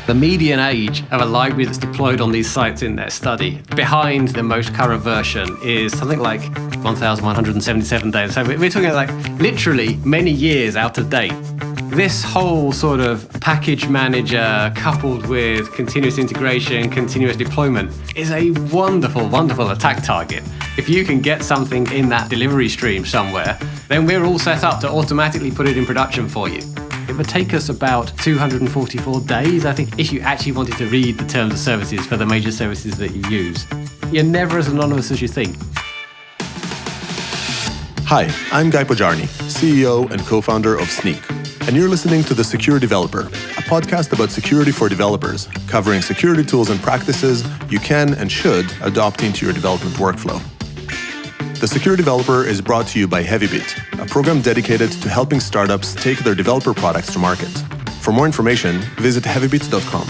The median age of a library that's deployed on these sites in their study behind the most current version is something like 1,177 days. So we're talking like literally many years out of date. This whole sort of package manager coupled with continuous integration, continuous deployment is a wonderful, wonderful attack target. If you can get something in that delivery stream somewhere, then we're all set up to automatically put it in production for you. It would take us about 244 days, I think, if you actually wanted to read the terms of services for the major services that you use. You're never as anonymous as you think. Hi, I'm Guy Pojarny, CEO and co-founder of Sneak. And you're listening to The Secure Developer, a podcast about security for developers, covering security tools and practices you can and should adopt into your development workflow. The Secure Developer is brought to you by Heavybit, a program dedicated to helping startups take their developer products to market. For more information, visit heavybit.com.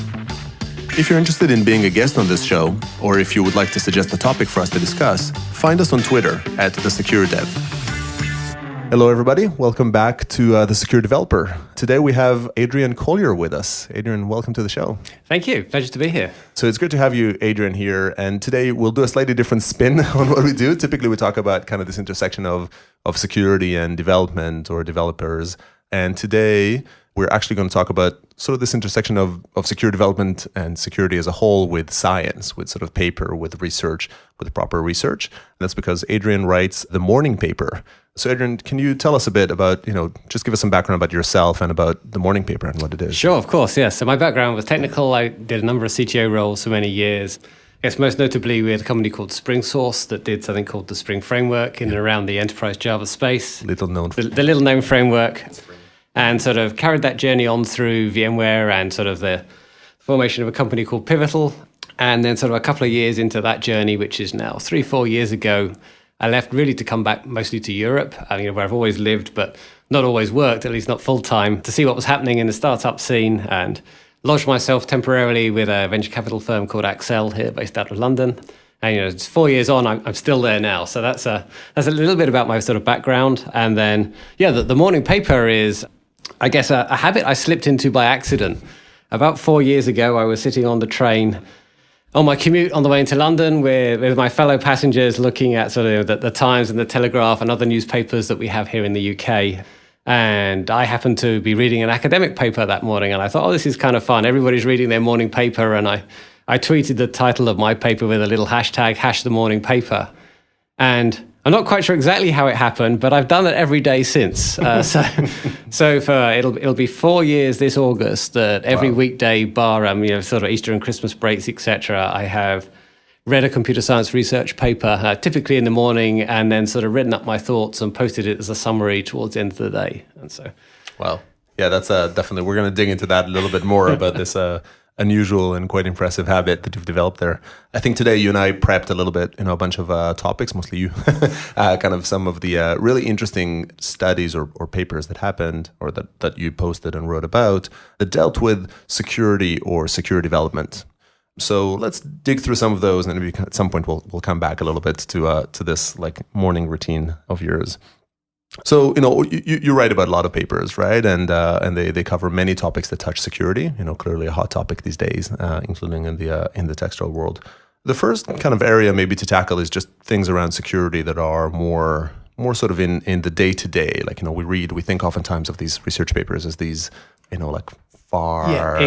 If you're interested in being a guest on this show, or if you would like to suggest a topic for us to discuss, find us on Twitter at TheSecureDev. Hello, everybody. Welcome back to The Secure Developer. Today we have Adrian Colyer with us. Adrian, welcome to the show. Thank you. Pleasure to be here. So it's great to have you, Adrian, here. And today we'll do a slightly different spin on what we do. Typically, we talk about kind of this intersection of security and development or developers. And today we're actually going to talk about sort of this intersection of secure development and security as a whole with science, with sort of paper, with research, with proper research. And that's because Adrian writes the morning paper. So Adrian, can you tell us a bit about, just give us some background about yourself and about the morning paper and what it is? Sure, of course, yes. So my background was technical. I did a number of CTO roles for many years. I guess most notably with a company called SpringSource that did something called the Spring Framework in and around the enterprise Java space. Little known. The little known framework. And sort of carried that journey on through VMware and sort of the formation of a company called Pivotal. And then sort of a couple of years into that journey, which is now 3-4 years ago, I left really to come back mostly to Europe, where I've always lived, but not always worked, at least not full-time, to see what was happening in the startup scene and lodged myself temporarily with a venture capital firm called Accel here based out of London. And it's 4 years on, I'm still there now. So that's a little bit about my sort of background. And then, the morning paper is, I guess, a habit I slipped into by accident. About 4 years ago, I was sitting on the train on my commute on the way into London with my fellow passengers looking at sort of the Times and the Telegraph and other newspapers that we have here in the UK. And I happened to be reading an academic paper that morning, and I thought, this is kind of fun. Everybody's reading their morning paper, and I tweeted the title of my paper with a little hashtag, #TheMorningPaper. And I'm not quite sure exactly how it happened, but I've done it every day since. So for it'll be 4 years this August that every weekday bar sort of Easter and Christmas breaks, etc. I have read a computer science research paper, typically in the morning, and then sort of written up my thoughts and posted it as a summary towards the end of the day. And so, wow, yeah, that's definitely. We're going to dig into that a little bit more about this unusual and quite impressive habit that you've developed there. I think today you and I prepped a little bit, a bunch of topics, mostly you, kind of some of the really interesting studies or papers that happened or that you posted and wrote about that dealt with security or secure development. So let's dig through some of those, and maybe at some point we'll come back a little bit to this like morning routine of yours. So, you write about a lot of papers, right? And they cover many topics that touch security, clearly a hot topic these days, including in the textile world. The first kind of area maybe to tackle is just things around security that are more sort of in the day-to-day. Like, we think oftentimes of these research papers as these, like far,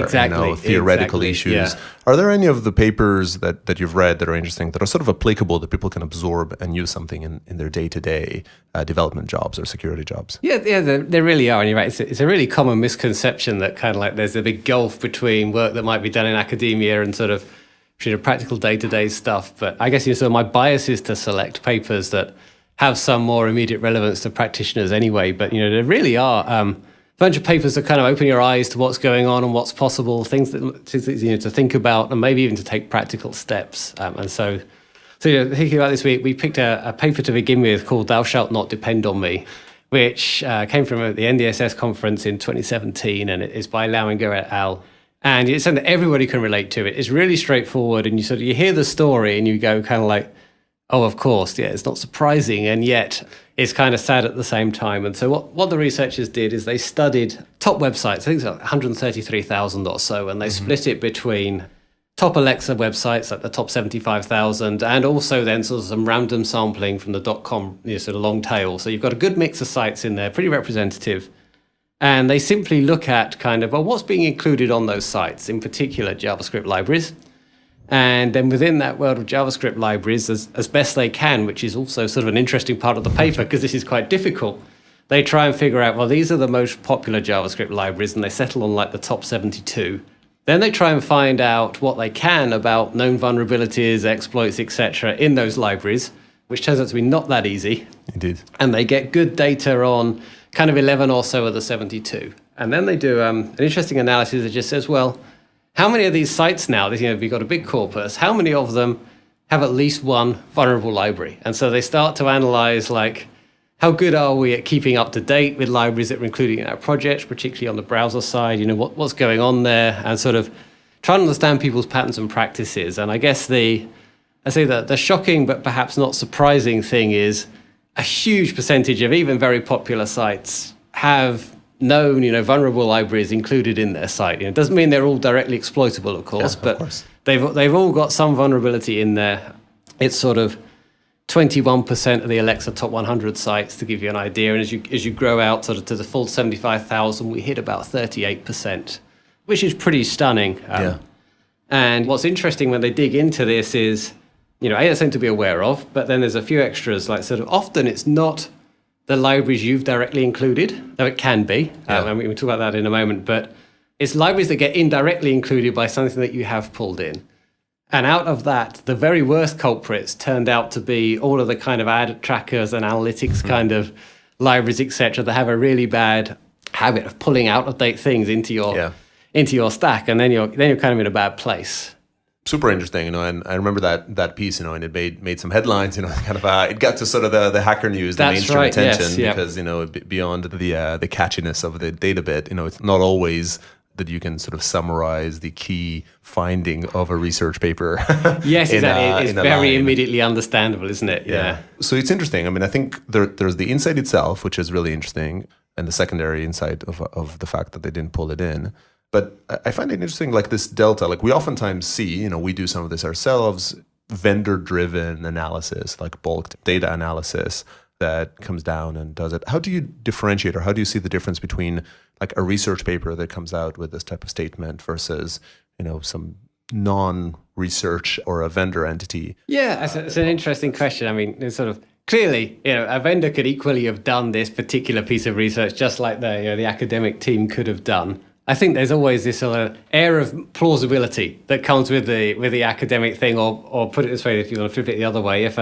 theoretical issues. Yeah. Are there any of the papers that you've read that are interesting, that are sort of applicable, that people can absorb and use something in their day-to-day development jobs or security jobs? Yeah, there really are. And you're right, it's a really common misconception that kind of like there's a big gulf between work that might be done in academia and sort of practical day-to-day stuff. But I guess so my bias is to select papers that have some more immediate relevance to practitioners anyway. But, there really are bunch of papers that kind of open your eyes to what's going on and what's possible, things that to think about and maybe even to take practical steps. So thinking about this, we picked a paper to begin with called "Thou Shalt Not Depend on Me," which came from the NDSS conference in 2017, and it is by Lauinger et al. And it's something that everybody can relate to. It's really straightforward, and you hear the story and you go kind of like, oh, of course, yeah, it's not surprising, and yet is kind of sad at the same time. And so what the researchers did is they studied top websites, I think it's like 133,000 or so, and they split it between top Alexa websites, like the top 75,000, and also then sort of some random sampling from the .com, sort of long tail. So you've got a good mix of sites in there, pretty representative. And they simply look at kind of, well, what's being included on those sites, in particular JavaScript libraries. And then within that world of JavaScript libraries, as best they can, which is also sort of an interesting part of the paper because this is quite difficult, they try and figure out, well, these are the most popular JavaScript libraries, and they settle on like the top 72. Then they try and find out what they can about known vulnerabilities, exploits, etc. in those libraries, which turns out to be not that easy. Indeed. And they get good data on kind of 11 or so of the 72. And then they do an interesting analysis that just says, well, how many of these sites now, we've got a big corpus, how many of them have at least one vulnerable library? And so they start to analyze, like, how good are we at keeping up to date with libraries that we're including in our projects, particularly on the browser side, what's going on there, and sort of try to understand people's patterns and practices. And I guess the shocking but perhaps not surprising thing is a huge percentage of even very popular sites have known, vulnerable libraries included in their site. It doesn't mean they're all directly exploitable, of course, but they've all got some vulnerability in there. It's sort of 21% of the Alexa top 100 sites, to give you an idea. And as you grow out sort of to the full 75,000, we hit about 38%, which is pretty stunning. And what's interesting when they dig into this is, it's something to be aware of, but then there's a few extras, like sort of often it's not the libraries you've directly included, though it can be. And we can talk about that in a moment, but it's libraries that get indirectly included by something that you have pulled in. And out of that, the very worst culprits turned out to be all of the kind of ad trackers and analytics kind of libraries, etc., that have a really bad habit of pulling out of date things into your stack, and then you're kind of in a bad place. Super interesting, and I remember that piece, and it made some headlines, kind of it got to sort of the hacker news, the mainstream attention, because beyond the catchiness of the data bit, it's not always that you can sort of summarize the key finding of a research paper. Yes, exactly. It's very immediately understandable, isn't it? Yeah. So it's interesting. I think there's the insight itself, which is really interesting, and the secondary insight of the fact that they didn't pull it in. But I find it interesting, like this delta, like we oftentimes see, we do some of this ourselves, vendor-driven analysis, like bulk data analysis that comes down and does it. How do you differentiate, or how do you see the difference between like a research paper that comes out with this type of statement versus, some non-research or a vendor entity? Yeah, it's an interesting question. It's sort of clearly, a vendor could equally have done this particular piece of research just like the academic team could have done. I think there's always this air of plausibility that comes with the academic thing, or put it this way, if you want to flip it the other way, if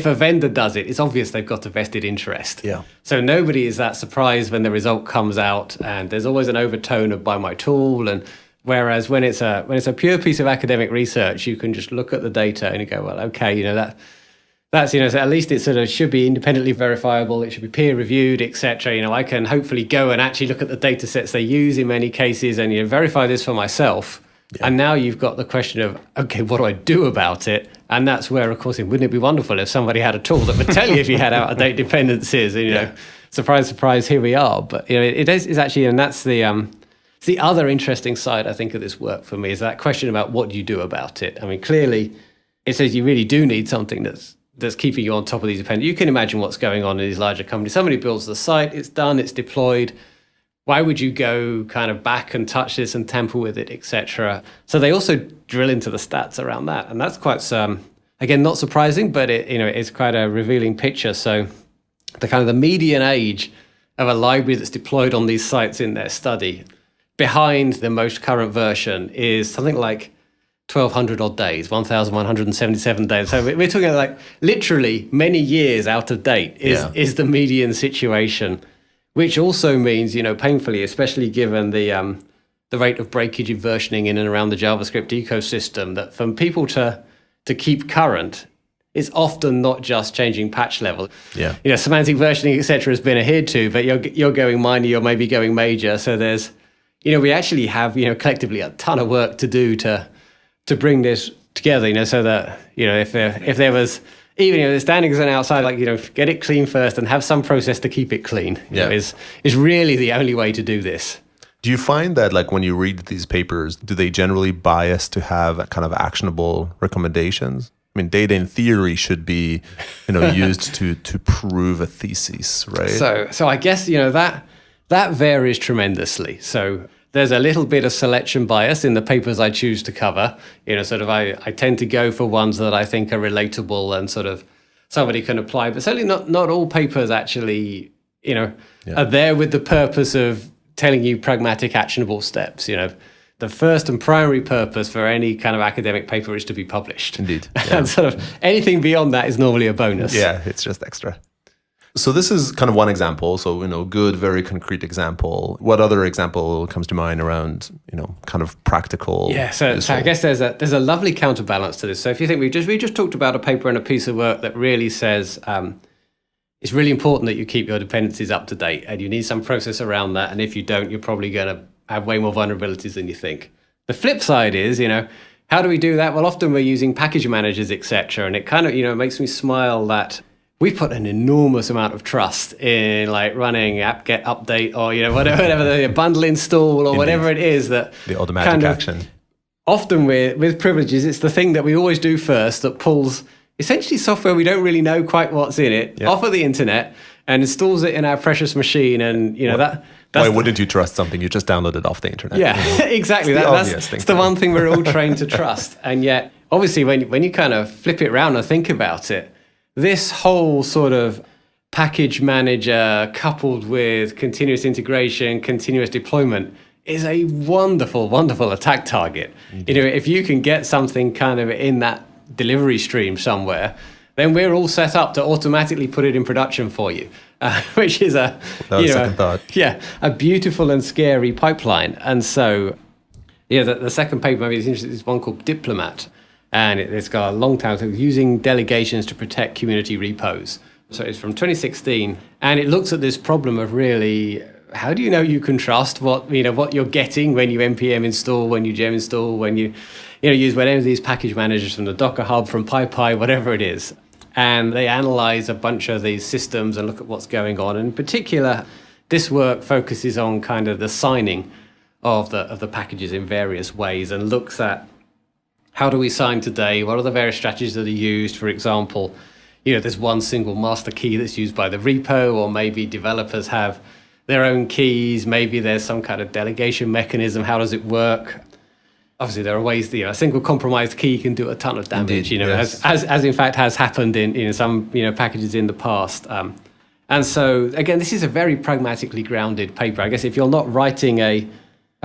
a vendor does it, it's obvious they've got a vested interest. Yeah. So nobody is that surprised when the result comes out, and there's always an overtone of buy my tool. And whereas when it's a pure piece of academic research, you can just look at the data and you go, well, okay, that's so at least it sort of should be independently verifiable. It should be peer reviewed, etc. I can hopefully go and actually look at the data sets they use in many cases and verify this for myself. Yeah. And now you've got the question of, okay, what do I do about it? And that's where, of course, wouldn't it be wonderful if somebody had a tool that would tell you if you had out-of-date dependencies? And, surprise, surprise, here we are. But it is actually, and that's the other interesting side, I think, of this work for me, is that question about what do you do about it? Clearly, it says you really do need something that's keeping you on top of these dependencies. You can imagine what's going on in these larger companies. Somebody builds the site, it's done, it's deployed. Why would you go kind of back and touch this and tamper with it, etc.? So they also drill into the stats around that, and that's quite again not surprising, but it's quite a revealing picture. So the kind of the median age of a library that's deployed on these sites in their study behind the most current version is something like 1,200 odd days, 1,177 days. So we're talking like literally many years out of date is the median situation. Which also means, painfully, especially given the rate of breakage and versioning in and around the JavaScript ecosystem, that for people to keep current, it's often not just changing patch level. Yeah. Semantic versioning, etc., has been adhered to, but you're going minor, you're maybe going major. So there's, we actually have, collectively a ton of work to do to bring this together. So that if there was even if they're standing as an outside, like, get it clean first and have some process to keep it clean. Is really the only way to do this. Do you find that, like, when you read these papers, do they generally bias to have kind of actionable recommendations? I mean, data in theory should be, used to prove a thesis, right? So I guess, that varies tremendously. So there's a little bit of selection bias in the papers I choose to cover. I tend to go for ones that I think are relatable and sort of somebody can apply. But certainly not all papers actually, are there with the purpose of telling you pragmatic, actionable steps. The first and primary purpose for any kind of academic paper is to be published. Indeed. Yeah. And sort of anything beyond that is normally a bonus. Yeah, it's just extra. So this is kind of one example. So, good, very concrete example. What other example comes to mind around, kind of practical? Yeah, so I guess there's a lovely counterbalance to this. So if you think we just talked about a paper and a piece of work that really says it's really important that you keep your dependencies up to date and you need some process around that. And if you don't, you're probably going to have way more vulnerabilities than you think. The flip side is, how do we do that? Well, often we're using package managers, etc. And it kind of, makes me smile that we put an enormous amount of trust in like running apt-get update or, whatever the bundle install or Indeed. Whatever it is that the automatic kind of, action. Often with privileges, it's the thing that we always do first that pulls essentially software we don't really know quite what's in it off of the internet and installs it in our precious machine. And, that's why wouldn't you trust something you just downloaded off the internet? Yeah, exactly. That's the one thing we're all trained to trust. And yet, obviously, when you kind of flip it around and think about it, this whole sort of package manager coupled with continuous integration, continuous deployment is a wonderful, wonderful attack target. Indeed. If you can get something kind of in that delivery stream somewhere, then we're all set up to automatically put it in production for you, which is second thought. Yeah, a beautiful and scary pipeline. And so, the second paper maybe is one called Diplomat, and it's got a long time, so using delegations to protect community repos. So it's from 2016, and it looks at this problem of really, how do you can trust what you're getting when you npm install, when you gem install, when you use whatever these package managers from the Docker Hub, from PyPy, whatever it is. And they analyze a bunch of these systems and look at what's going on. And in particular, this work focuses on kind of the signing of the packages in various ways and looks at how do we sign today? What are the various strategies that are used? For example, there's one single master key that's used by the repo, or maybe developers have their own keys. Maybe there's some kind of delegation mechanism. How does it work? Obviously, there are ways that a single compromised key can do a ton of damage. Indeed, yes. as in fact has happened in some packages in the past. And so again, this is a very pragmatically grounded paper. I guess if you're not writing a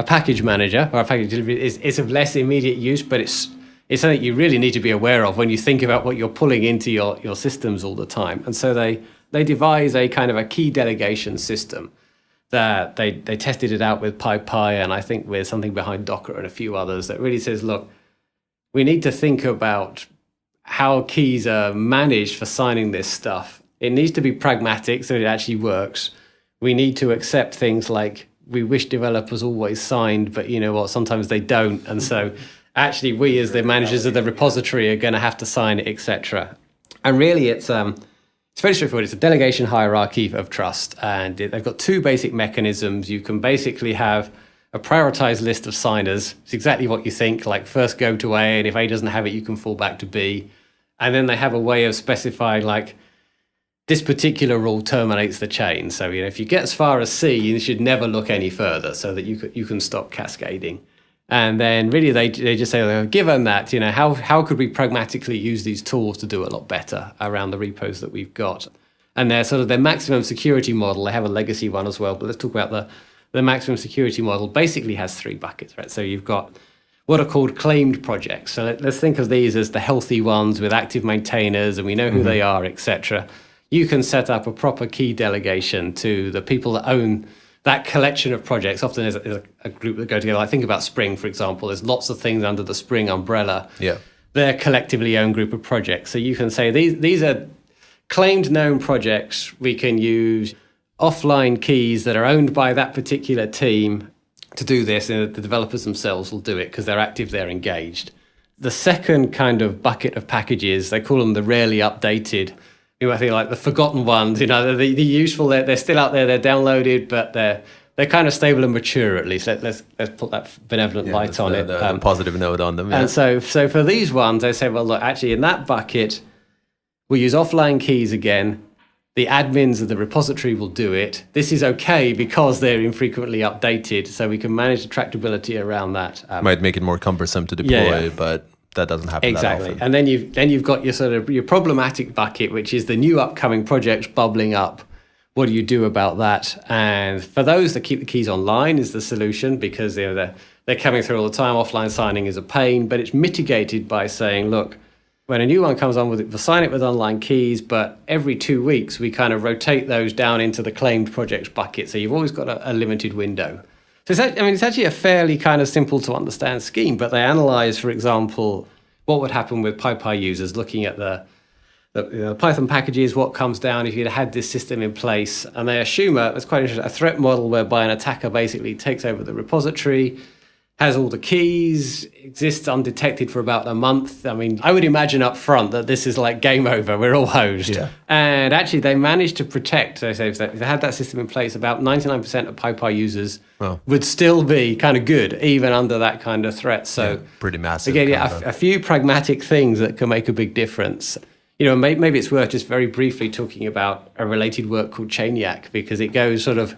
package manager or a package delivery, it's of less immediate use, but it's something you really need to be aware of when you think about what you're pulling into your systems all the time. And so they devise a kind of a key delegation system that they tested it out with PyPy, and I think with something behind Docker and a few others, that really says, look, we need to think about how keys are managed for signing this stuff. It needs to be pragmatic so it actually works. We need to accept things like we wish developers always signed, but sometimes they don't. And so actually we as the managers of the repository are going to have to sign it, etc. And really it's very straightforward. It's a delegation hierarchy of trust, and they've got two basic mechanisms. You can basically have a prioritized list of signers. It's exactly what you think, like first go to A, and if A doesn't have it, you can fall back to B. And then they have a way of specifying, like, this particular rule terminates the chain. So, if you get as far as C, you should never look any further so that you can stop cascading. And then really they just say, given that, how could we pragmatically use these tools to do a lot better around the repos that we've got? And they're sort of their maximum security model. They have a legacy one as well, but let's talk about the maximum security model. Basically has three buckets, right? So you've got what are called claimed projects. So let's think of these as the healthy ones with active maintainers, and we know who they are, etc. You can set up a proper key delegation to the people that own that collection of projects. Often there's a group that go together. I think about Spring, for example. There's lots of things under the Spring umbrella. Yeah. They're collectively owned group of projects. So you can say these are claimed known projects. We can use offline keys that are owned by that particular team to do this, and the developers themselves will do it because they're active, they're engaged. The second kind of bucket of packages, they call them the rarely updated. I think like the forgotten ones, the useful, they're still out there, they're downloaded, but they're kind of stable and mature at least. Let's put that benevolent light on it. The positive note on them. Yeah. And so for these ones, they say, well, look, actually in that bucket, we'll use offline keys again. The admins of the repository will do it. This is okay because they're infrequently updated, so we can manage the tractability around that. Might make it more cumbersome to deploy, but that doesn't happen that often. And then you've got your sort of your problematic bucket, which is the new upcoming projects bubbling up. What do you do about that? And for those that keep the keys online is the solution, because they're coming through all the time. Offline signing is a pain, but it's mitigated by saying, look, when a new one comes on, we'll sign it with online keys, but every 2 weeks we kind of rotate those down into the claimed projects bucket. So you've always got a limited window. So it's actually a fairly kind of simple to understand scheme, but they analyze, for example, what would happen with PyPy users looking at the Python packages, what comes down if you'd had this system in place. And they assume it's quite interesting, a threat model whereby an attacker basically takes over the repository, has all the keys, exists undetected for about a month. I mean, I would imagine up front that this is like game over, we're all hosed. Yeah. And actually they managed to protect, so if they had that system in place, about 99% of PyPy users would still be kind of good, even under that kind of threat. So pretty massive. Again, a few pragmatic things that can make a big difference. Maybe it's worth just very briefly talking about a related work called Chainiac, because it goes sort of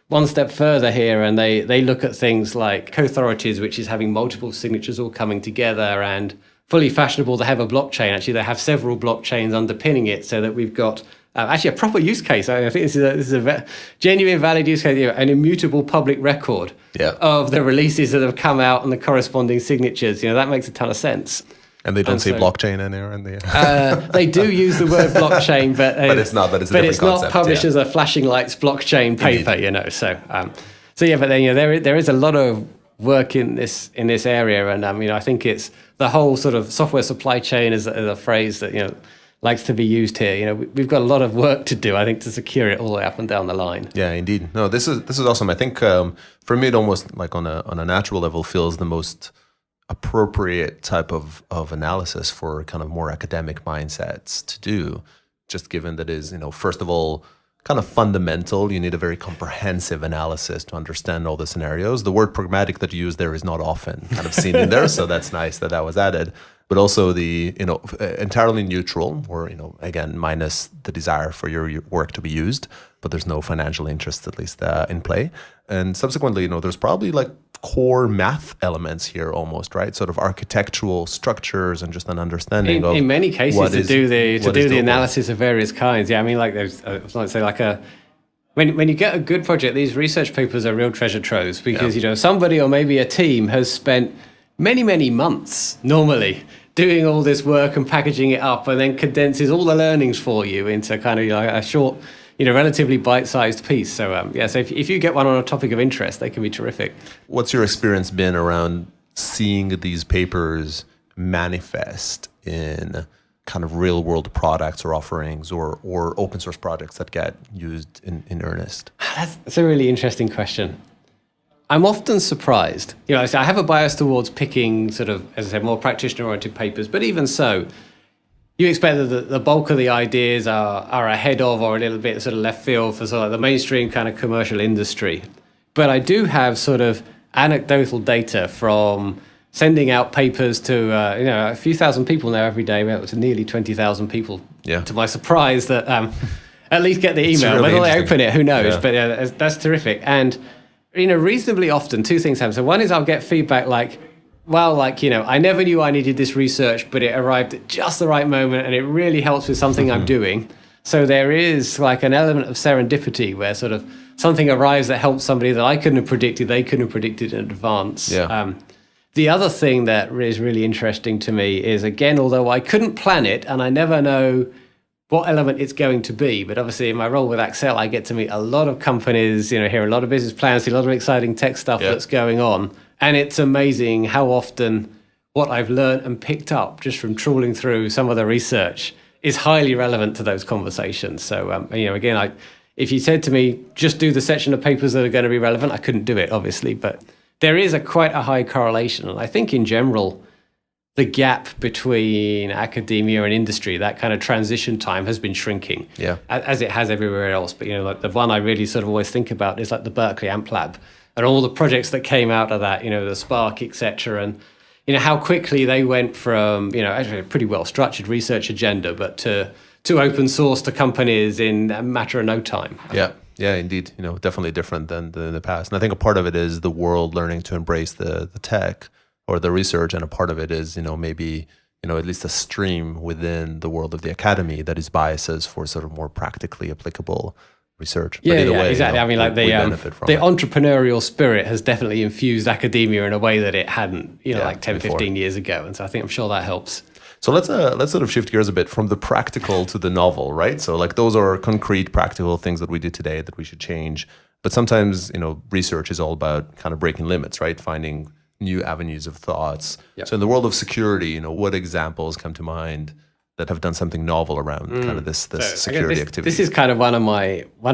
one step further here, and they look at things like co-authorities, which is having multiple signatures all coming together, and fully fashionable to have a blockchain. Actually, they have several blockchains underpinning it, so that we've got actually a proper use case. I think this is a genuine, valid use case, an immutable public record of the releases that have come out and the corresponding signatures. That makes a ton of sense. And they don't say blockchain in there. They do use the word blockchain, but it's not. But it's not published as a flashing lights blockchain paper, Indeed. So but then there is a lot of work in this area, and I think it's the whole sort of software supply chain is a phrase that likes to be used here. We've got a lot of work to do, I think, to secure it all the way up and down the line. Yeah, indeed. No, this is awesome. I think for me, it almost like on a natural level feels the most appropriate type of analysis for kind of more academic mindsets to do, just given that is, first of all, kind of fundamental. You need a very comprehensive analysis to understand all the scenarios. The word pragmatic that you use there is not often kind of seen in there, so that's nice that was added. But also the, entirely neutral, or, again, minus the desire for your work to be used, but there's no financial interest, at least, in play. And subsequently, there's probably like core math elements here almost, right? Sort of architectural structures and just an understanding of in many cases to do the analysis of various kinds. Yeah, I mean, like there's when you get a good project, these research papers are real treasure troves, because somebody or maybe a team has spent many months normally doing all this work and packaging it up, and then condenses all the learnings for you into kind of a short, relatively bite-sized piece. So, so if you get one on a topic of interest, they can be terrific. What's your experience been around seeing these papers manifest in kind of real-world products or offerings or open-source projects that get used in earnest? That's a really interesting question. I'm often surprised. I have a bias towards picking sort of, as I said, more practitioner-oriented papers, but even so, you expect that the bulk of the ideas are ahead of or a little bit sort of left field for sort of the mainstream kind of commercial industry. But I do have sort of anecdotal data from sending out papers to a few thousand people now every day, to nearly 20,000 people. Yeah. To my surprise, that at least get the email. Really whether they open it, who knows? Yeah. But that's terrific. And reasonably often, two things happen. So one is I'll get feedback like, I never knew I needed this research, but it arrived at just the right moment, and it really helps with something I'm doing. So there is like an element of serendipity where sort of something arrives that helps somebody that I couldn't have predicted, they couldn't have predicted in advance. Yeah. The other thing that is really interesting to me is, again, although I couldn't plan it and I never know what element it's going to be, but obviously in my role with Accel, I get to meet a lot of companies, hear a lot of business plans, see a lot of exciting tech stuff that's going on. And it's amazing how often what I've learned and picked up just from trawling through some of the research is highly relevant to those conversations. So, again, if you said to me, just do the section of papers that are going to be relevant, I couldn't do it, obviously. But there is quite a high correlation. And I think in general, the gap between academia and industry, that kind of transition time has been shrinking, as it has everywhere else. But, like the one I really sort of always think about is like the Berkeley Amp Lab and all the projects that came out of that, the Spark, etc. And, how quickly they went from, actually a pretty well-structured research agenda, but to open source to companies in a matter of no time. Yeah, indeed. Definitely different than in the past. And I think a part of it is the world learning to embrace the tech or the research, and a part of it is, maybe, at least a stream within the world of the academy that is biases for sort of more practically applicable research. But either way, exactly. I mean, like the entrepreneurial spirit has definitely infused academia in a way that it hadn't, like 10, before. 15 years ago. And so I'm sure that helps. So let's sort of shift gears a bit from the practical to the novel, right? So like those are concrete, practical things that we did today that we should change. But sometimes, research is all about kind of breaking limits, right? Finding new avenues of thoughts. So in the world of security, what examples come to mind that have done something novel around kind of this security activity? This is kind of one of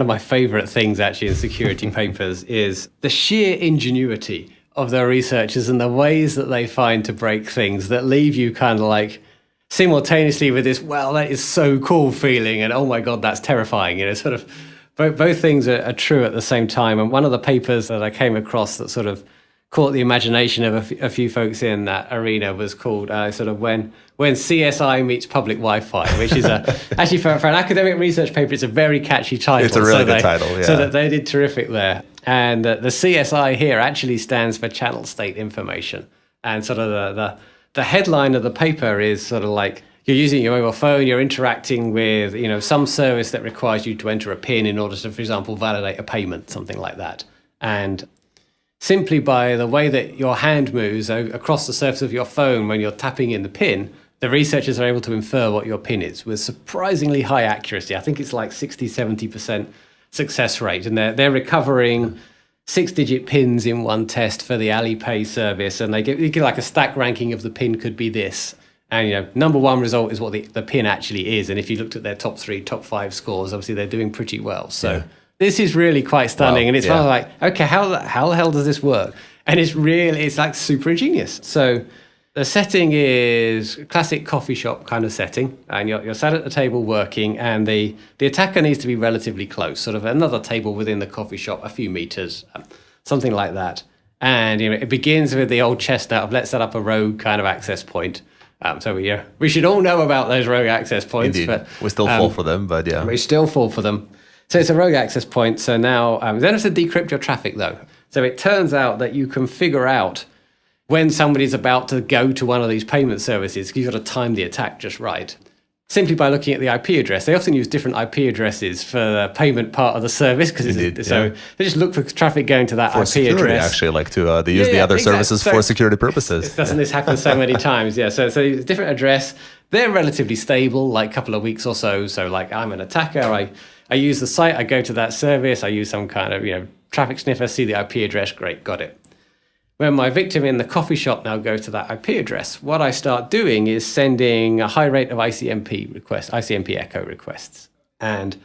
my favorite things actually in security papers is the sheer ingenuity of their researchers and the ways that they find to break things that leave you kind of like simultaneously with this, well, that is so cool feeling, and oh my God, that's terrifying. Sort of both things are true at the same time. And one of the papers that I came across that sort of caught the imagination of a few folks in that arena was called sort of when CSI meets public Wi-Fi, which is actually for an academic research paper, it's a very catchy title. It's a really good title, yeah. So that they did terrific there. And the CSI here actually stands for Channel State Information. And sort of the headline of the paper is sort of like, you're using your mobile phone, you're interacting with, some service that requires you to enter a PIN in order to, for example, validate a payment, something like that. And simply by the way that your hand moves across the surface of your phone when you're tapping in the PIN, the researchers are able to infer what your PIN is with surprisingly high accuracy. I think it's like 60-70% success rate. And they're recovering 6-digit PINs in one test for the Alipay service. And they give like a stack ranking of the PIN could be this. And, number one result is what the PIN actually is. And if you looked at their top 3, top 5 scores, obviously they're doing pretty well. So this is really quite stunning. And it's kind of like, okay, how the hell does this work? And it's like super ingenious. So the setting is classic coffee shop kind of setting. And you're sat at the table working, and the attacker needs to be relatively close, sort of another table within the coffee shop, a few meters, something like that. And it begins with the old chestnut of let's set up a rogue kind of access point. So we should all know about those rogue access points. Indeed. But we still fall for them, but yeah. We still fall for them. So it's a rogue access point. So now you don't have to decrypt your traffic, though. So it turns out that you can figure out when somebody's about to go to one of these payment services, because you've got to time the attack just right, simply by looking at the IP address. They often use different IP addresses for the payment part of the service, because they just look for traffic going to that for IP security, address. Actually, like they use the other services for security purposes. Doesn't this happen so many times? Yeah. So different address. They're relatively stable, like a couple of weeks or so. So like I'm an attacker. I use the site. I go to that service. I use some kind of traffic sniffer. See the IP address. Great, got it. When my victim in the coffee shop now goes to that IP address, what I start doing is sending a high rate of ICMP echo requests. And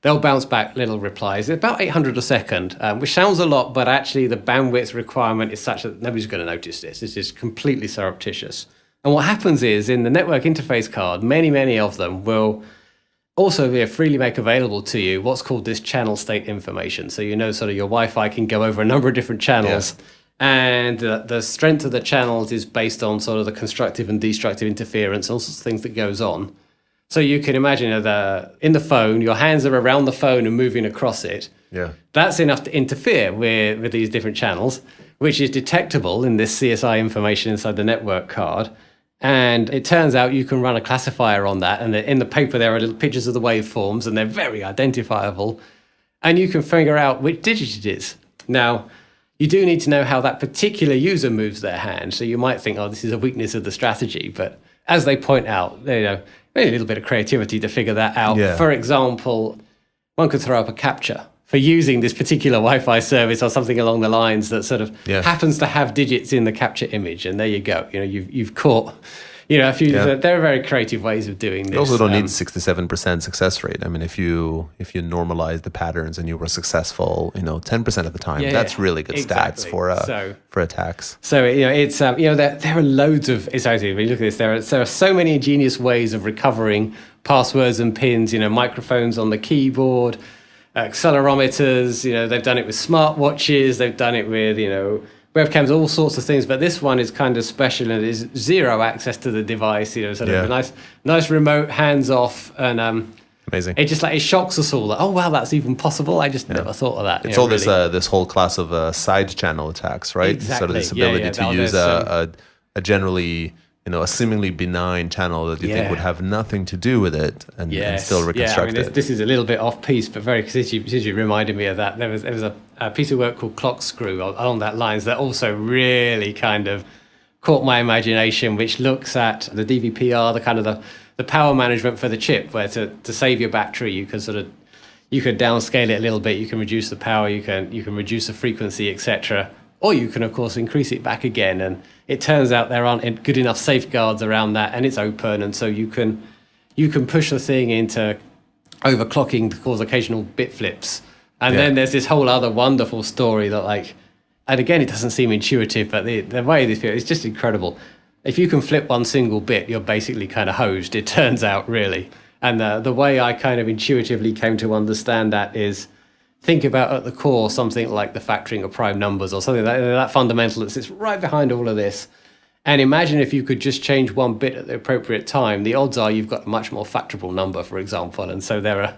they'll bounce back little replies, about 800 a second, which sounds a lot, but actually the bandwidth requirement is such that nobody's going to notice this. This is completely surreptitious. And what happens is, in the network interface card, many of them will also freely make available to you what's called this channel state information. So sort of your Wi-Fi can go over a number of different channels. Yeah. And the strength of the channels is based on sort of the constructive and destructive interference, all sorts of things that goes on. So you can imagine in the phone, your hands are around the phone and moving across it. Yeah. That's enough to interfere with these different channels, which is detectable in this CSI information inside the network card. And it turns out you can run a classifier on that. And in the paper, there are little pictures of the waveforms, and they're very identifiable. And you can figure out which digit it is. Now, you do need to know how that particular user moves their hand. So you might think, this is a weakness of the strategy. But as they point out, maybe a little bit of creativity to figure that out. Yeah. For example, one could throw up a captcha for using this particular Wi-Fi service or something along the lines that sort of happens to have digits in the captcha image. And there you go. You've caught a few. There are very creative ways of doing this. You also don't need 67% success rate. I mean, if you normalize the patterns and you were successful, 10% of the time, that's really good stats for attacks. So it's there are loads of. It's actually, when you look at this, there are so many ingenious ways of recovering passwords and pins. Microphones on the keyboard, accelerometers. They've done it with smartwatches. They've done it with webcams, all sorts of things, but this one is kind of special and it is zero access to the device, sort of a nice remote, hands off, and amazing. It shocks us all that, oh wow, that's even possible. I just never thought of that. It's all this whole class of side channel attacks, right? Exactly. Sort of this ability to use a generally a seemingly benign channel that you think would have nothing to do with it, and still reconstruct it. This is a little bit off piece, but since you reminded me of that, there was a piece of work called Clock Screw along that lines that also really kind of caught my imagination, which looks at the DVPR, the kind of the power management for the chip, where to save your battery, you can downscale it a little bit, you can reduce the power, you can reduce the frequency, etc. Or you can, of course, increase it back again. And it turns out there aren't good enough safeguards around that, and it's open. And so you can push the thing into overclocking to cause occasional bit flips. And then there's this whole other wonderful story that, and again, it doesn't seem intuitive, but the way this feels, it's just incredible. If you can flip one single bit, you're basically kind of hosed, it turns out, really. And the way I kind of intuitively came to understand that is, think about at the core something like the factoring of prime numbers or something that fundamental that sits right behind all of this. And imagine if you could just change one bit at the appropriate time, the odds are you've got a much more factorable number, for example. And so there are,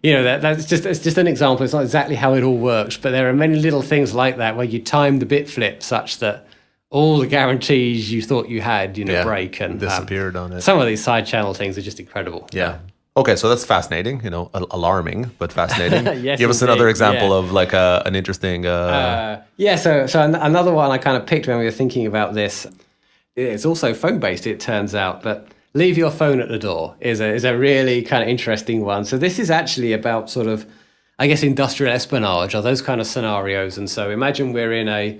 it's just an example. It's not exactly how it all works, but there are many little things like that where you time the bit flip such that all the guarantees you thought you had, break and disappeared on it. Some of these side channel things are just incredible. Yeah. Okay, so that's fascinating, alarming, but fascinating. Yes, Give us another example of an interesting... So another one I kind of picked when we were thinking about this. It's also phone-based, it turns out, but leave your phone at the door is a really kind of interesting one. So this is actually about sort of, I guess, industrial espionage or those kind of scenarios. And so imagine we're in a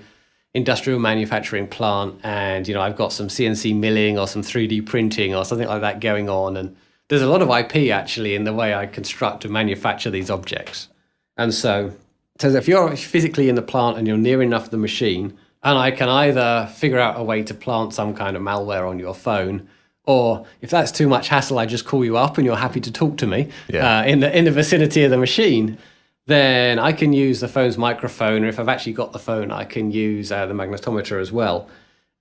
industrial manufacturing plant and, I've got some CNC milling or some 3D printing or something like that going on, and there's a lot of IP actually in the way I construct and manufacture these objects. And so if you're physically in the plant and you're near enough the machine, and I can either figure out a way to plant some kind of malware on your phone, or if that's too much hassle, I just call you up and you're happy to talk to me in the vicinity of the machine, then I can use the phone's microphone, or if I've actually got the phone, I can use the magnetometer as well.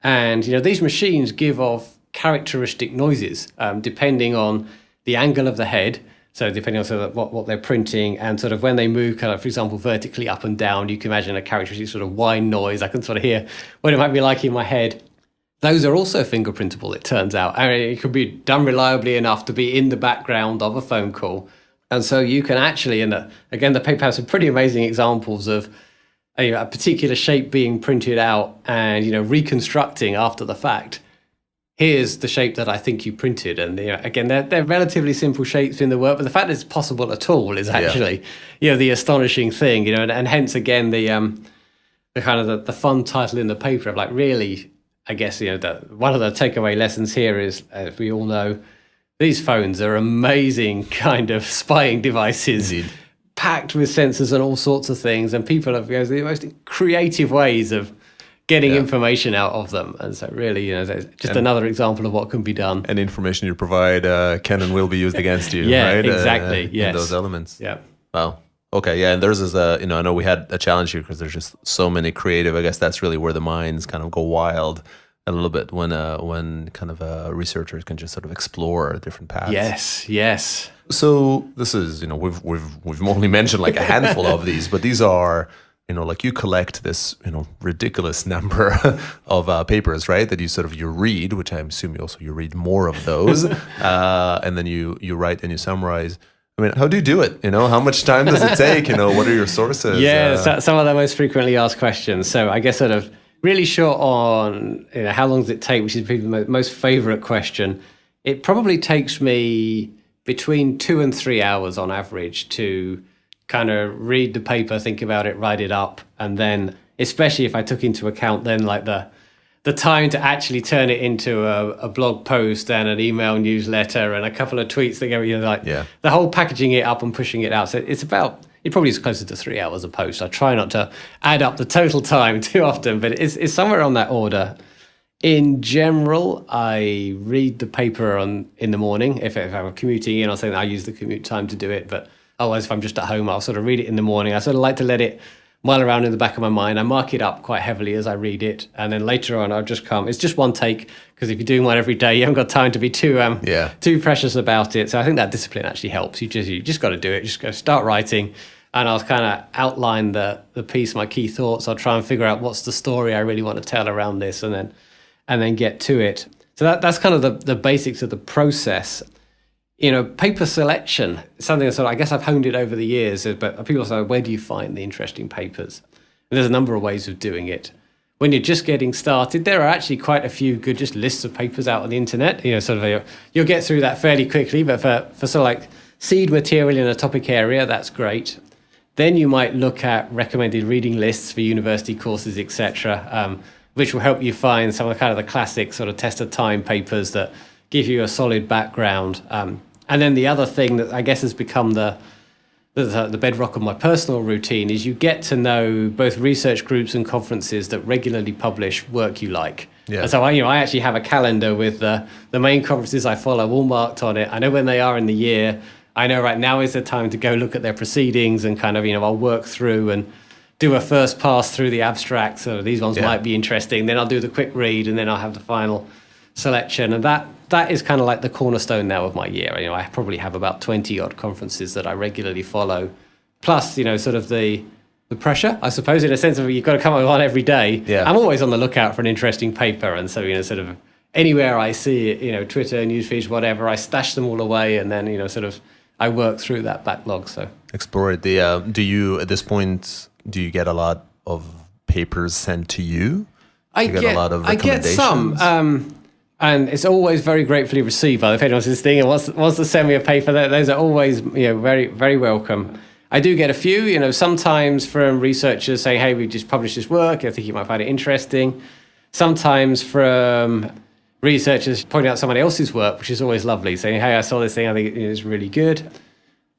And these machines give off characteristic noises depending on the angle of the head, so depending on what they're printing, and sort of when they move kind of, for example, vertically up and down, you can imagine a characteristic sort of whine noise. I can sort of hear what it might be like in my head. Those are also fingerprintable, it turns out. I mean, it could be done reliably enough to be in the background of a phone call. And so you can actually, again, the paper has some pretty amazing examples of a particular shape being printed out and, reconstructing after the fact. Here's the shape that I think you printed. And again, they're relatively simple shapes in the work, but the fact that it's possible at all is actually, the astonishing thing, and hence again, the kind of the fun title in the paper of really, I guess, one of the takeaway lessons here is, as we all know, these phones are amazing kind of spying devices. Indeed. Packed with sensors and all sorts of things. And people have the most creative ways of getting information out of them. And so really, just another example of what can be done. And information you provide can and will be used against you, right? Exactly, yes. In those elements. Yeah. Wow. Okay, yeah, and theirs is, I know we had a challenge here because there's just so many creative. I guess that's really where the minds kind of go wild a little bit when kind of researchers can just sort of explore different paths. Yes. So this is, we've only mentioned a handful of these, but these are, you collect this, ridiculous number of papers, right? That you read, which I assume you read more of those, and then you write and you summarize. I mean, how do you do it? How much time does it take? What are your sources? Yeah, some of the most frequently asked questions. So I guess sort of really short on how long does it take, which is the most favorite question. It probably takes me between 2 and 3 hours on average to kind of read the paper, think about it, write it up, and then, especially if I took into account then the the time to actually turn it into a blog post and an email newsletter and a couple of tweets that go, the whole packaging it up and pushing it out. So it probably is closer to 3 hours a post. I try not to add up the total time too often, but it's somewhere on that order. In general, I read the paper in the morning. If I'm commuting in or something, I use the commute time to do it. But otherwise, if I'm just at home, I'll sort of read it in the morning. I sort of like to let it mull around in the back of my mind. I mark it up quite heavily as I read it. And then later on, I'll just come. It's just one take, because if you're doing one every day, you haven't got time to be too precious about it. So I think that discipline actually helps. You just got to do it. Just go start writing. And I'll kind of outline the piece, my key thoughts. I'll try and figure out what's the story I really want to tell around this, and then get to it. So that's kind of the basics of the process. Paper selection, something that I guess I've honed it over the years, but people say, where do you find the interesting papers? And there's a number of ways of doing it. When you're just getting started, there are actually quite a few good just lists of papers out on the internet. You'll get through that fairly quickly, but for sort of like seed material in a topic area, that's great. Then you might look at recommended reading lists for university courses, etc., which will help you find some of the classic sort of test of time papers that give you a solid background. And then the other thing that I guess has become the bedrock of my personal routine is you get to know both research groups and conferences that regularly publish work you like. Yeah. And so I actually have a calendar with the main conferences I follow all marked on it. I know when they are in the year. I know right now is the time to go look at their proceedings and I'll work through and do a first pass through the abstracts. So these ones might be interesting. Then I'll do the quick read, and then I'll have the final selection. And that is kind of like the cornerstone now of my year. I probably have about 20 odd conferences that I regularly follow. Plus, sort of the pressure, I suppose, in a sense of you've got to come up with one every day. Yeah. I'm always on the lookout for an interesting paper. And so, sort of anywhere I see it, Twitter, newsfeeds, whatever, I stash them all away, and then, I work through that backlog. So explore it. Do you, at this point, do you get a lot of papers sent to you? I get some, and it's always very gratefully received. If anyone's listening and wants to send me a paper, those are always very, very welcome. I do get a few, sometimes from researchers saying, hey, we just published this work, I think you might find it interesting. Sometimes from researchers pointing out someone else's work, which is always lovely, saying, hey, I saw this thing, I think it is really good.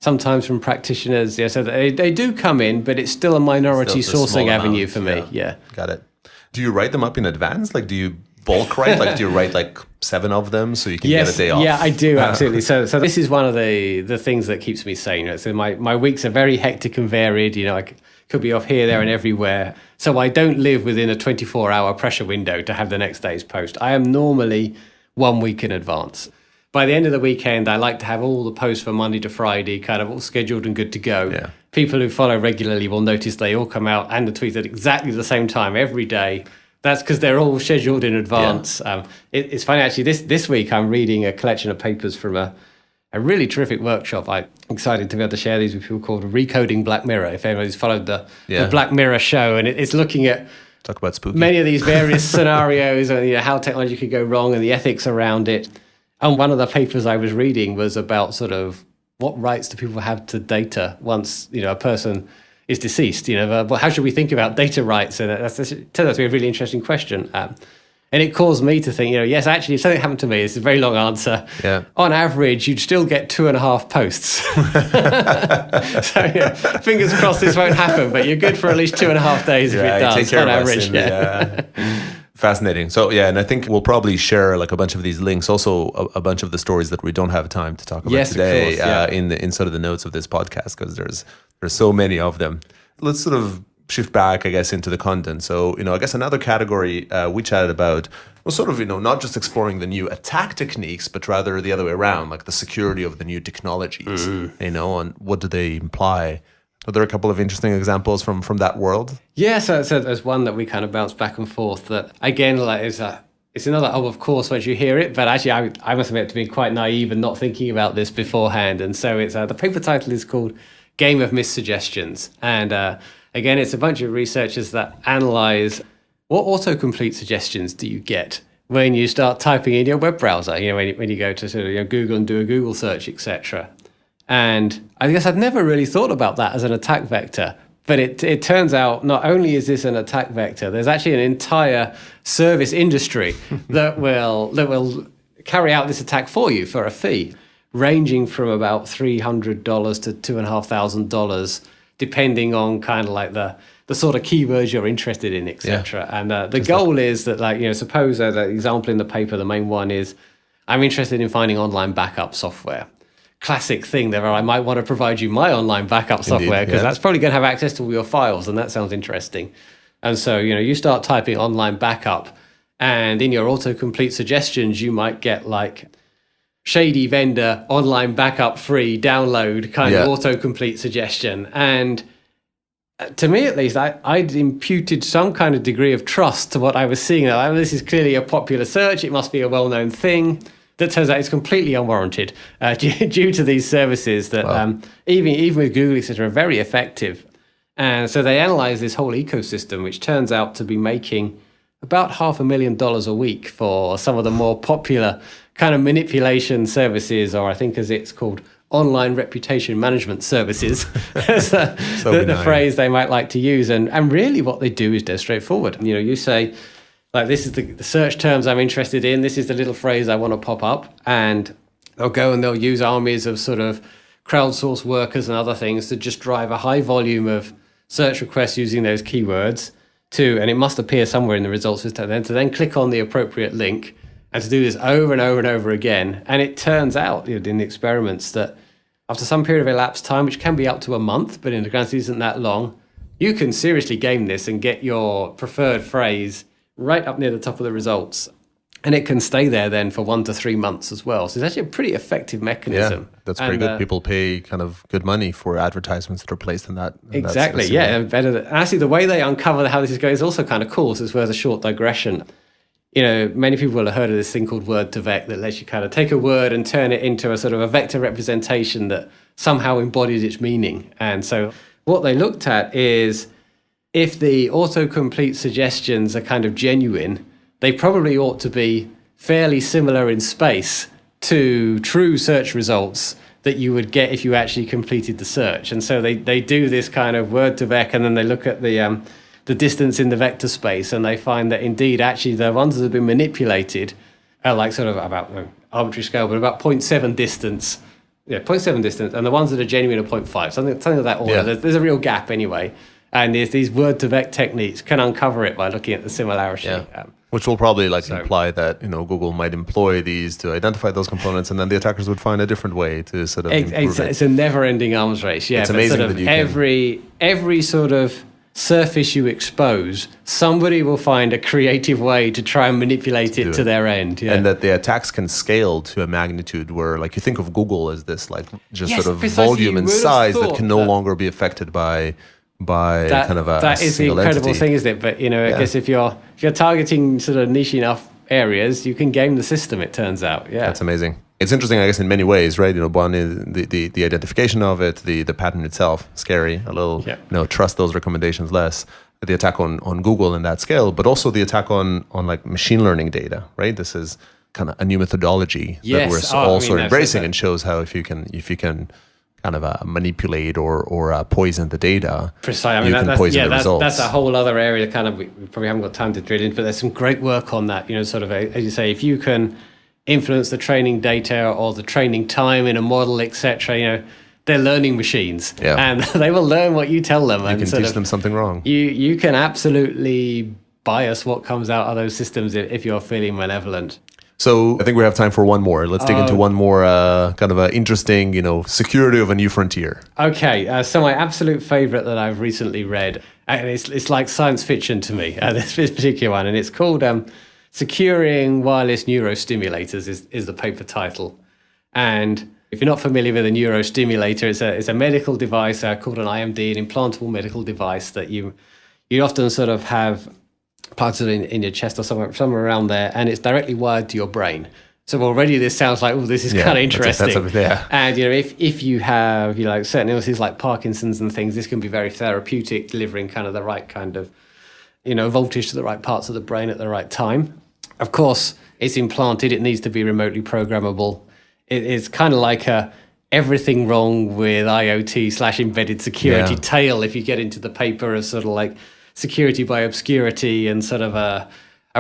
Sometimes from practitioners, so they do come in, but it's still a minority sourcing avenue for me. Yeah. Got it. Do you write them up in advance? Like, do you bulk write? Do you write 7 of them so you can get a day off? Yeah, I do, absolutely. So this is one of the things that keeps me sane. So my weeks are very hectic and varied. I could be off here, there, and everywhere. So I don't live within a 24-hour pressure window to have the next day's post. I am normally 1 week in advance. By the end of the weekend, I like to have all the posts from Monday to Friday kind of all scheduled and good to go. Yeah. People who follow regularly will notice they all come out and the tweets at exactly the same time every day. That's because they're all scheduled in advance. Yeah. It's funny, actually, this week I'm reading a collection of papers from a really terrific workshop. I'm excited to be able to share these with people, called Recoding Black Mirror, if anybody's followed the Black Mirror show. And it's looking at talk about spooky. Many of these various scenarios and how technology could go wrong and the ethics around it. And one of the papers I was reading was about sort of what rights do people have to data once a person is deceased. How should we think about data rights? And that turned out to be a really interesting question. And it caused me to think, yes, actually, if something happened to me, it's a very long answer. Yeah. On average, you'd still get 2.5 posts. So, fingers crossed this won't happen, but you're good for at least 2.5 days if it does, take care on average. Fascinating. So, and I think we'll probably share a bunch of these links, also a bunch of the stories that we don't have time to talk about today, of course, in sort of the notes of this podcast, because there's so many of them. Let's sort of shift back, I guess, into the content. So, I guess another category we chatted about was sort of, not just exploring the new attack techniques, but rather the other way around, like the security of the new technologies, and what do they imply? Are there a couple of interesting examples from that world? Yeah, so there's one that we kind of bounce back and forth that, again, it's another, of course, once you hear it, but actually I must admit to being quite naive and not thinking about this beforehand. And so it's the paper title is called Game of Missuggestions. And again, it's a bunch of researchers that analyze what autocomplete suggestions do you get when you start typing in your web browser, when you go to sort of Google and do a Google search, etc. And I guess I'd never really thought about that as an attack vector. But it turns out not only is this an attack vector, there's actually an entire service industry that will carry out this attack for you for a fee, ranging from about $300 to $2,500, depending on kind of like the sort of keywords you're interested in, etc. Yeah. And the goal is that, like, suppose the example in the paper, the main one is, I'm interested in finding online backup software. Classic thing there, I might want to provide you my online backup software because that's probably going to have access to all your files, and that sounds interesting. And so, you start typing online backup, and in your autocomplete suggestions, you might get like shady vendor, online backup free, download kind of autocomplete suggestion. And to me, at least, I'd imputed some kind of degree of trust to what I was seeing. Like, this is clearly a popular search. It must be a well-known thing. That turns out it's completely unwarranted due to these services that even with Google, etc., are very effective. And so they analyze this whole ecosystem, which turns out to be making about $500,000 a week for some of the more popular kind of manipulation services, or I think as it's called, online reputation management services. That's the phrase they might like to use. And really what they do is dead straightforward. You say, like, this is the search terms I'm interested in. This is the little phrase I want to pop up. And they'll go and they'll use armies of sort of crowdsourced workers and other things to just drive a high volume of search requests using those keywords and it must appear somewhere in the results to then click on the appropriate link and to do this over and over and over again. And it turns out in the experiments that after some period of elapsed time, which can be up to a month, but in the grand scheme isn't that long, you can seriously game this and get your preferred phrase right up near the top of the results. And it can stay there then for 1 to 3 months as well. So it's actually a pretty effective mechanism. Yeah, that's pretty good. People pay kind of good money for advertisements that are placed in that. Exactly, better. Actually, the way they uncover how this is going is also kind of cool. So it's worth a short digression. Many people will have heard of this thing called word2vec that lets you kind of take a word and turn it into a sort of a vector representation that somehow embodies its meaning. And so what they looked at is if the autocomplete suggestions are kind of genuine, they probably ought to be fairly similar in space to true search results that you would get if you actually completed the search. And so they do this kind of word2vec, and then they look at the distance in the vector space, and they find that indeed actually the ones that have been manipulated are like sort of about arbitrary scale, but about 0.7 distance. Yeah, 0.7 distance, and the ones that are genuine are 0.5, something of that order. Yeah. There's a real gap anyway. And these word2vec techniques can uncover it by looking at the similarity. Yeah. Which will probably imply that Google might employ these to identify those components, and then the attackers would find a different way to sort of improve it. It's a never-ending arms race. Yeah, it's amazing sort of that every sort of surface you expose, somebody will find a creative way to try and manipulate it to their end. Yeah. And that the attacks can scale to a magnitude where, like, you think of Google as this sort of volume and size that can no longer be affected by kind of a that is the incredible entity. thing, isn't it? But I guess if you're targeting sort of niche enough areas, you can game the system. It turns out, that's amazing. It's interesting, I guess, in many ways, right? One is the identification of it, the pattern itself, scary. A little, trust those recommendations less. The attack on Google in that scale, but also the attack on like machine learning data, right? This is kind of a new methodology that we're also embracing, and shows how if you can kind of manipulate or poison the data, precisely. You can poison the results. That's a whole other area. Kind of, we probably haven't got time to drill into, but there's some great work on that. Sort of as you say, if you can influence the training data or the training time in a model, etc. They're learning machines, and they will learn what you tell them. You can teach them something wrong. You can absolutely bias what comes out of those systems if you're feeling malevolent. So I think we have time for one more. Let's dig into one more kind of interesting, security of a new frontier. Okay, so my absolute favorite that I've recently read, and it's like science fiction to me, this particular one, and it's called Securing Wireless Neurostimulators is the paper title. And if you're not familiar with a neurostimulator, it's a medical device called an IMD, an implantable medical device that you often sort of have parts of it in your chest or somewhere around there, and it's directly wired to your brain. So already this sounds like, this is kind of interesting. And if you have certain illnesses like Parkinson's and things, this can be very therapeutic, delivering kind of the right kind of voltage to the right parts of the brain at the right time. Of course, it's implanted. It needs to be remotely programmable. It's kind of like everything wrong with IoT/embedded security tail if you get into the paper as sort of like security by obscurity and sort of a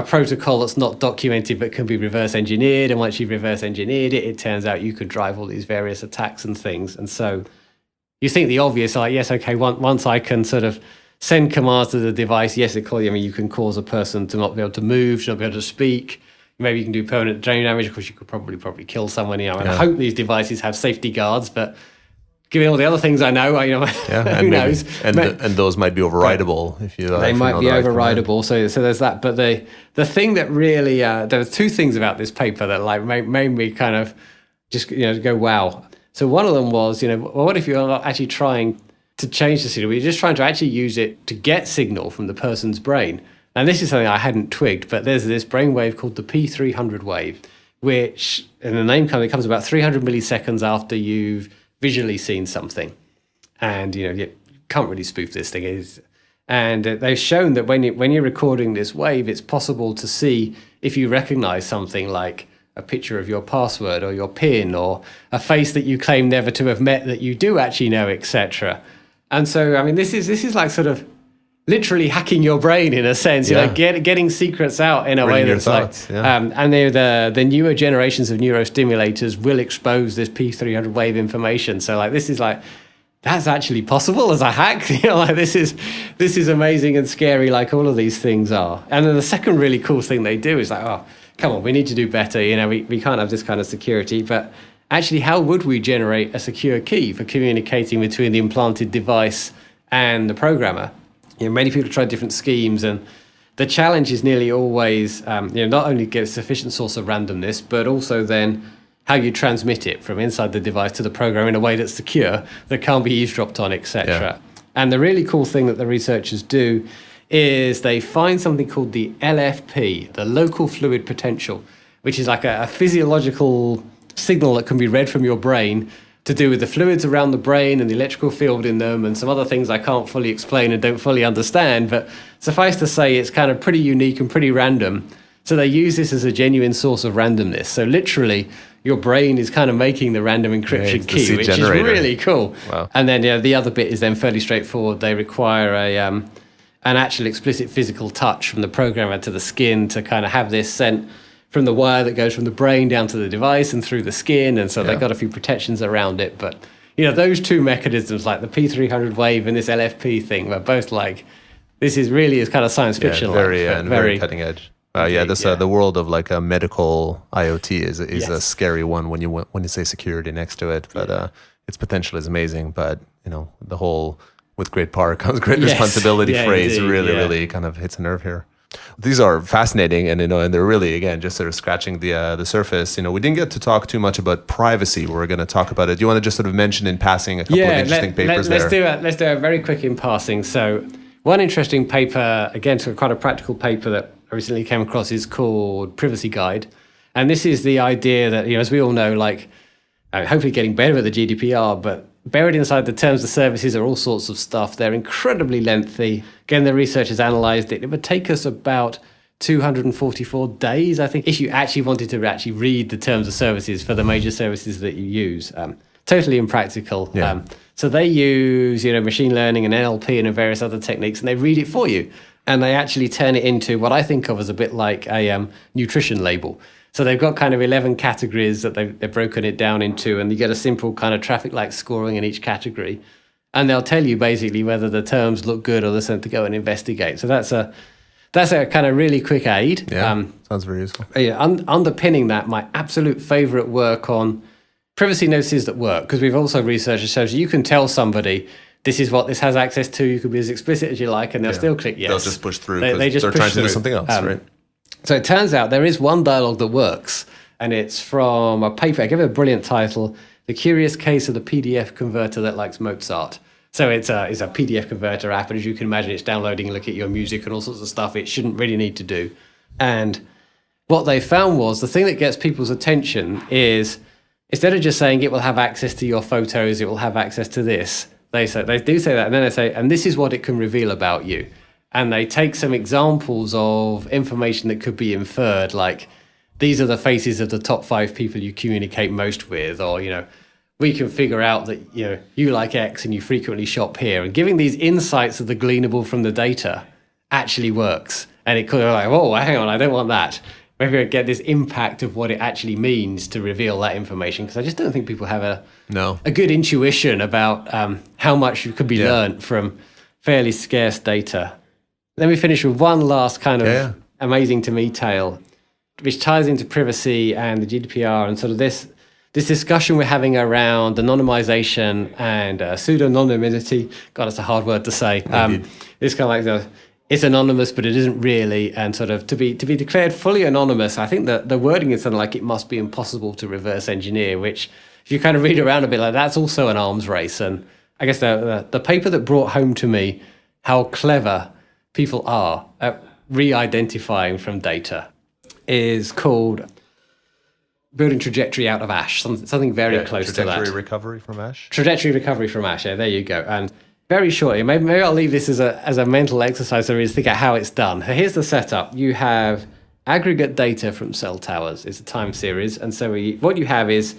protocol that's not documented but can be reverse engineered. And once you've reverse engineered it, it turns out you could drive all these various attacks and things. And so you think the obvious, like, yes, okay, once I can sort of send commands to the device, yes, you can cause a person to not be able to move, to not be able to speak. Maybe you can do permanent brain damage. Of course, you could probably kill someone. And I hope these devices have safety guards, but given all the other things I know, who knows? And those might be overridable if you. They might be overridable. So there's that. But the thing that really there were two things about this paper that like made me kind of just go wow. So one of them was well, what if you're not actually trying to change the signal? You're just trying to actually use it to get signal from the person's brain. And this is something I hadn't twigged, but there's this brainwave called the P300 wave, which, in the name comes about 300 milliseconds after you've visually seen something. And, you can't really spoof this thing. And they've shown that when you're recording this wave, it's possible to see if you recognize something like a picture of your password or your PIN or a face that you claim never to have met that you do actually know, etc. And so, I mean, this is like sort of literally hacking your brain in a sense, getting secrets out in a way that's thoughts, and the newer generations of neurostimulators will expose this P300 wave information. So like this is like that's actually possible as a hack. This is amazing and scary, like all of these things are. And then the second really cool thing they do is like, oh, come on, we need to do better. We can't have this kind of security, but actually, how would we generate a secure key for communicating between the implanted device and the programmer? Many people try different schemes, and the challenge is nearly always, not only get a sufficient source of randomness, but also then how you transmit it from inside the device to the program in a way that's secure, that can't be eavesdropped on, etc. Yeah. And the really cool thing that the researchers do is they find something called the LFP, the local fluid potential, which is like a physiological signal that can be read from your brain to do with the fluids around the brain and the electrical field in them and some other things I can't fully explain and don't fully understand. But suffice to say, it's kind of pretty unique and pretty random. So they use this as a genuine source of randomness. So literally, your brain is kind of making the random encryption key, which generator. Is really cool. Wow. And then the other bit is then fairly straightforward. They require an actual explicit physical touch from the programmer to the skin to kind of have this sent from the wire that goes from the brain down to the device and through the skin. And so they've got a few protections around it. But, those two mechanisms, like the P300 wave and this LFP thing, were both like, this is kind of science fiction. Very cutting edge. The world of like a medical IoT is a scary one when you say security next to it. But its potential is amazing. But, the whole with great power comes great responsibility phrase really kind of hits a nerve here. These are fascinating, and and they're really, again, just sort of scratching the surface. We didn't get to talk too much about privacy. We're going to talk about it. Do you want to just sort of mention in passing a couple of interesting papers there? Let's do a very quick in passing. So one interesting paper, again, so quite a practical paper that I recently came across, is called Privacy Guide, and this is the idea that as we all know, like hopefully getting better at the GDPR, but buried inside the terms of services are all sorts of stuff. They're incredibly lengthy. Again, the researchers analysed it. It would take us about 244 days, I think, if you actually wanted to actually read the terms of services for the major services that you use. Totally impractical. Yeah. So they use, machine learning and NLP and various other techniques, and they read it for you. And they actually turn it into what I think of as a bit like a nutrition label. So they've got kind of 11 categories that they've broken it down into, and you get a simple kind of traffic light scoring in each category. And they'll tell you basically whether the terms look good or they're sent to go and investigate. So that's a kind of really quick aid. Yeah, sounds very useful. Underpinning that, my absolute favorite work on privacy notices that work, because we've also researched shows you can tell somebody this is what this has access to. You can be as explicit as you like, and they'll still click yes. They'll just push through because they're trying to do something else, right? So it turns out there is one dialogue that works, and it's from a paper. I give it a brilliant title, The Curious Case of the PDF Converter That Likes Mozart. So it's a PDF converter app, and as you can imagine, it's downloading and looking at your music and all sorts of stuff it shouldn't really need to do. And what they found was the thing that gets people's attention is, instead of just saying it will have access to your photos, it will have access to this, they do say that, and then they say, and this is what it can reveal about you. And they take some examples of information that could be inferred, like these are the faces of the top 5 people you communicate most with, or, we can figure out that you like X and you frequently shop here, and giving these insights of the gleanable from the data actually works. And it could be like, oh, hang on, I don't want that. Maybe I get this impact of what it actually means to reveal that information, because I just don't think people have a good intuition about how much could be learned from fairly scarce data. Let me finish with one last kind of amazing to me tale, which ties into privacy and the GDPR and sort of this discussion we're having around anonymization and pseudonymity. God, it's a hard word to say. It's kind of like it's anonymous, but it isn't really. And sort of to be declared fully anonymous, I think that the wording is something like it must be impossible to reverse engineer, which if you kind of read around a bit, like that's also an arms race. And I guess the paper that brought home to me how clever people are at re-identifying from data is called Building Trajectory Out of Ash, something very close to that. Trajectory recovery from ash? Trajectory recovery from ash, there you go. And very shortly, maybe I'll leave this as a mental exercise so we think out how it's done. Here's the setup. You have aggregate data from cell towers. It's a time series. And so what you have is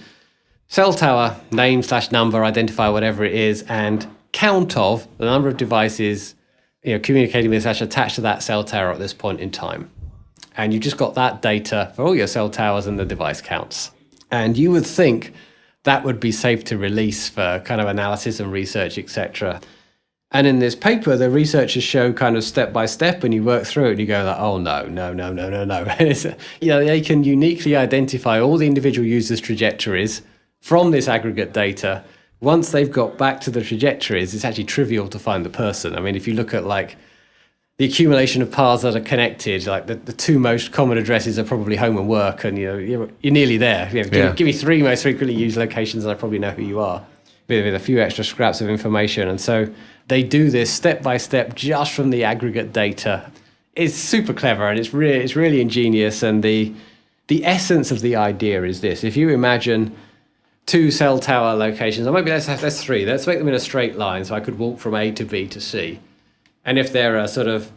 cell tower, name/number, identifier, whatever it is, and count of the number of devices communicating with / attached to that cell tower at this point in time. And you just got that data for all your cell towers and the device counts. And you would think that would be safe to release for kind of analysis and research, etc. And in this paper, the researchers show kind of step by step, and you work through it and you go like, oh, no. They can uniquely identify all the individual users' trajectories from this aggregate data. Once they've got back to the trajectories, it's actually trivial to find the person. I mean, if you look at like the accumulation of paths that are connected, like the two most common addresses are probably home and work, and you're nearly there. Give me three most frequently used locations, and I probably know who you are, with a few extra scraps of information. And so they do this step by step just from the aggregate data. It's super clever, and it's really ingenious. And the essence of the idea is this: if you imagine two cell tower locations, or maybe let's three. Let's make them in a straight line, so I could walk from A to B to C. And if there are sort of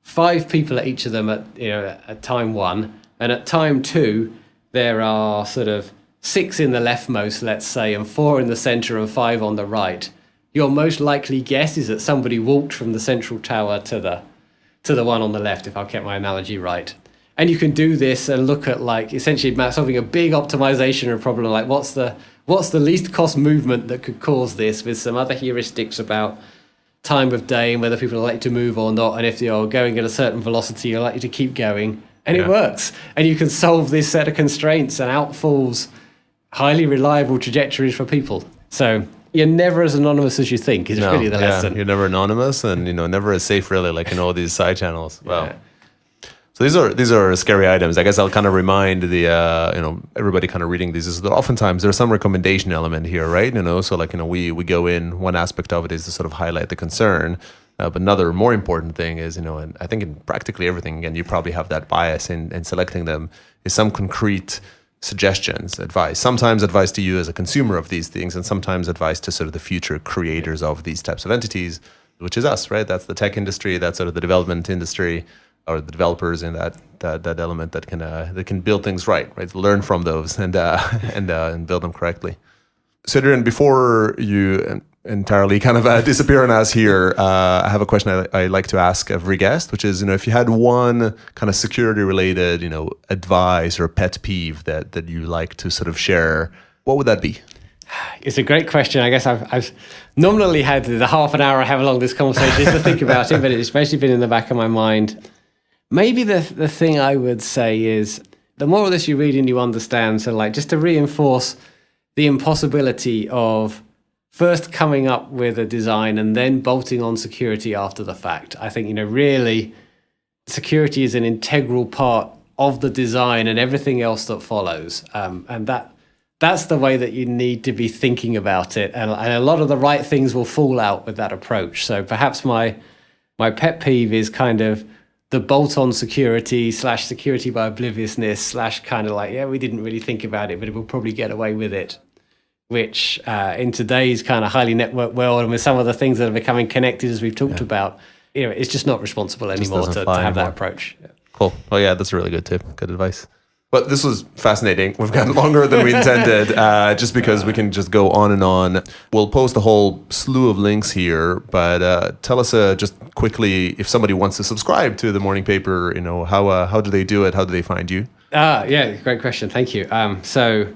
5 people at each of them at time 1, and at time 2 there are sort of 6 in the leftmost, let's say, and 4 in the center and 5 on the right, your most likely guess is that somebody walked from the central tower to the one on the left, if I've kept my analogy right. And you can do this and look at like essentially solving a big optimization problem, like what's the least cost movement that could cause this, with some other heuristics about time of day and whether people are likely to move or not, and if you're going at a certain velocity, you're likely to keep going, and it works. And you can solve this set of constraints and outfalls highly reliable trajectories for people. So you're never as anonymous as you think is really the lesson. You're never anonymous, and never as safe really, like in all these side channels. Wow. Yeah. So these are scary items. I guess I'll kind of remind the everybody kind of reading these is that oftentimes there's some recommendation element here, right? So like we go in, one aspect of it is to sort of highlight the concern, but another more important thing is and I think in practically everything, again, you probably have that bias in selecting them, is some concrete suggestions, advice. Sometimes advice to you as a consumer of these things, and sometimes advice to sort of the future creators of these types of entities, which is us, right? That's the tech industry, that's sort of the development industry, or the developers in that element that can build things right? Learn from those and build them correctly. So Adrian, before you entirely kind of disappear on us here, I have a question I like to ask every guest, which is, if you had one kind of security related, advice or pet peeve that you like to sort of share, what would that be? It's a great question. I guess I've nominally had the half an hour I have along this conversation to think about it, but it's mostly been in the back of my mind. Maybe the thing I would say is, the more of this you read and you understand, so like just to reinforce the impossibility of first coming up with a design and then bolting on security after the fact. I think, really security is an integral part of the design and everything else that follows. And that's the way that you need to be thinking about it. And a lot of the right things will fall out with that approach. So perhaps my pet peeve is kind of the bolt-on security / security by obliviousness / kind of like, we didn't really think about it, but we'll probably get away with it, which in today's kind of highly networked world and with some of the things that are becoming connected, as we've talked about, it's just not responsible anymore to have that approach. Cool. Well, yeah, that's a really good tip. Good advice. But this was fascinating. We've gotten longer than we intended, just because we can just go on and on. We'll post a whole slew of links here, but tell us just quickly, if somebody wants to subscribe to the morning paper, how do they do it? How do they find you? Yeah, great question. Thank you. So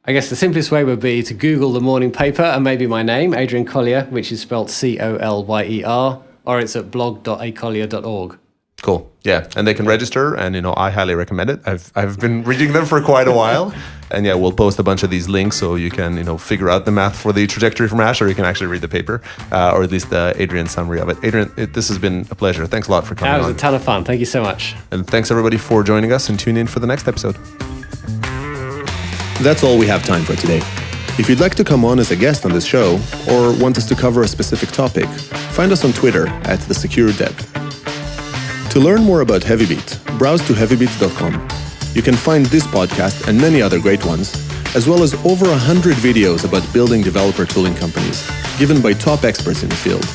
I guess the simplest way would be to Google the morning paper and maybe my name, Adrian Colyer, which is spelled Colyer, or it's at blog.acolyer.org. Cool. Yeah. And they can register, and I highly recommend it. I've been reading them for quite a while. And yeah, we'll post a bunch of these links so you can, figure out the math for the trajectory from Ash, or you can actually read the paper, or at least Adrian's summary of it. Adrian, this has been a pleasure. Thanks a lot for coming on. That was a ton of fun. Thank you so much. And thanks everybody for joining us, and tune in for the next episode. That's all we have time for today. If you'd like to come on as a guest on this show, or want us to cover a specific topic, find us on Twitter @TheSecureDev. To learn more about Heavybit, browse to heavybit.com. You can find this podcast and many other great ones, as well as over 100 videos about building developer tooling companies, given by top experts in the field.